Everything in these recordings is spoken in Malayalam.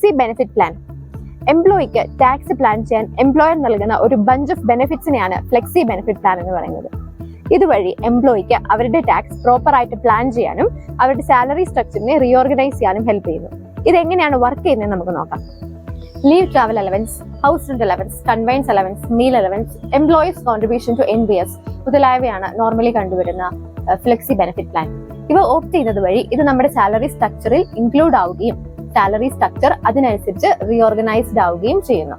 Flexi benefit plan. എംപ്ലോയിക്ക് ടാക്സ് പ്ലാൻ ചെയ്യാൻ എംപ്ലോയർ നൽകുന്ന ഒരു ബഞ്ച് ഓഫ് ബെനിഫിറ്റ്സിനെയാണ് ഫ്ലെക്സി ബെനിഫിറ്റ് പ്ലാൻ എന്ന് പറയുന്നത്. ഇതുവഴി എംപ്ലോയിക്ക് അവരുടെ ടാക്സ് പ്രോപ്പർ ആയിട്ട് പ്ലാൻ ചെയ്യാനും അവരുടെ സാലറി സ്ട്രക്ചറിനെ റീഓർഗനൈസ് ചെയ്യാനും ഹെൽപ്പ് ചെയ്യുന്നു. ഇതെങ്ങനെയാണ് വർക്ക് ചെയ്യുന്നത് നമുക്ക് നോക്കാം. Leave travel allowance, house rent allowance, conveyance allowance, meal allowance, employees contribution to NPS മുതലായവയാണ് നോർമലി കണ്ടുവരുന്ന ഫ്ലെക്സി ബെനിഫിറ്റ് പ്ലാൻ. ഇവ ഓപ്റ്റ് ചെയ്യുന്നത് വഴി ഇത് നമ്മുടെ സാലറി സ്ട്രക്ചറിൽ ഇൻക്ലൂഡ് ആവുകയും സാലറി സ്ട്രക്ചർ അതിനനുസരിച്ച് റീഓർഗനൈസ്ഡ് ആവുകയും ചെയ്യുന്നു.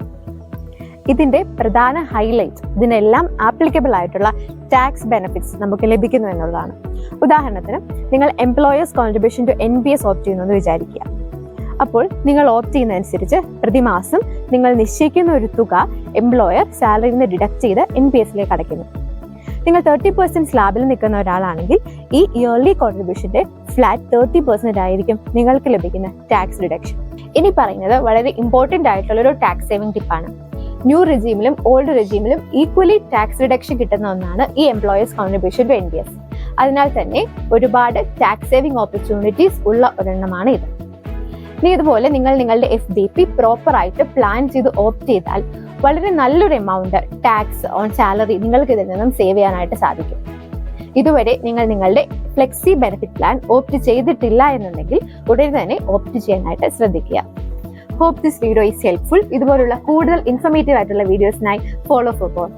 ഇതിന്റെ പ്രധാന ഹൈലൈറ്റ് ഇതിനെല്ലാം ആപ്ലിക്കബിൾ ആയിട്ടുള്ള ടാക്സ് ബെനിഫിറ്റ്സ് നമുക്ക് ലഭിക്കുന്നു എന്നുള്ളതാണ്. ഉദാഹരണത്തിന്, നിങ്ങൾ employer's contribution to NPS opt ചെയ്യുന്നു വിചാരിക്കുക. അപ്പോൾ നിങ്ങൾ ഓപ്റ്റ് ചെയ്യുന്നതനുസരിച്ച് പ്രതിമാസം നിങ്ങൾ നിശ്ചയിക്കുന്ന ഒരു തുക എംപ്ലോയർ സാലറിയിൽ നിന്ന് ഡിഡക്ട് ചെയ്ത് NPSലേക്ക് അടയ്ക്കുന്നു. നിങ്ങൾ 30% സ്ലാബിൽ നിൽക്കുന്ന ഒരാളാണെങ്കിൽ ഈ ഇയർലി കോൺട്രിബ്യൂഷന്റെ ഫ്ലാറ്റ് 30% ആയിരിക്കും നിങ്ങൾക്ക് ലഭിക്കുന്ന ടാക്സ് റിഡക്ഷൻ. ഇനി പറയുന്നത് വളരെ ഇമ്പോർട്ടന്റ് ആയിട്ടുള്ള ഒരു ടാക്സ് സേവിംഗ് ടിപ്പാണ്. ന്യൂ റെജീമിലും ഓൾഡ് റെജീമിലും ഈക്വലി ടാക്സ് റിഡക്ഷൻ കിട്ടുന്ന ഒന്നാണ് ഈ എംപ്ലോയേഴ്സ് കോൺട്രിബ്യൂഷൻ ടു NPS. അതിനാൽ തന്നെ ഒരുപാട് ടാക്സ് സേവിംഗ് ഓപ്പർച്യൂണിറ്റീസ് ഉള്ള ഒരെണ്ണമാണ് ഇത്. ഇനി ഇതുപോലെ നിങ്ങൾ നിങ്ങളുടെ FDP പ്രോപ്പർ ആയിട്ട് പ്ലാൻ ചെയ്ത് ഓപ്റ്റ് ചെയ്താൽ വളരെ നല്ലൊരു എമൗണ്ട് ടാക്സ് ഓൺ സാലറി നിങ്ങൾക്ക് ഇതിൽ നിന്നും സേവ് ചെയ്യാനായിട്ട് സാധിക്കും. ഇതുവരെ നിങ്ങൾ നിങ്ങളുടെ ഫ്ലെക്സി ബെനിഫിറ്റ് പ്ലാൻ ഓപ്റ്റ് ചെയ്തിട്ടില്ല എന്നുണ്ടെങ്കിൽ ഉടനെ തന്നെ ഓപ്റ്റ് ചെയ്യാനായിട്ട് ശ്രദ്ധിക്കുക. Hope this video is helpful. ഇതുപോലുള്ള കൂടുതൽ ഇൻഫോർമേറ്റീവ് ആയിട്ടുള്ള വീഡിയോസിനായി ഫോളോ ഫോർ.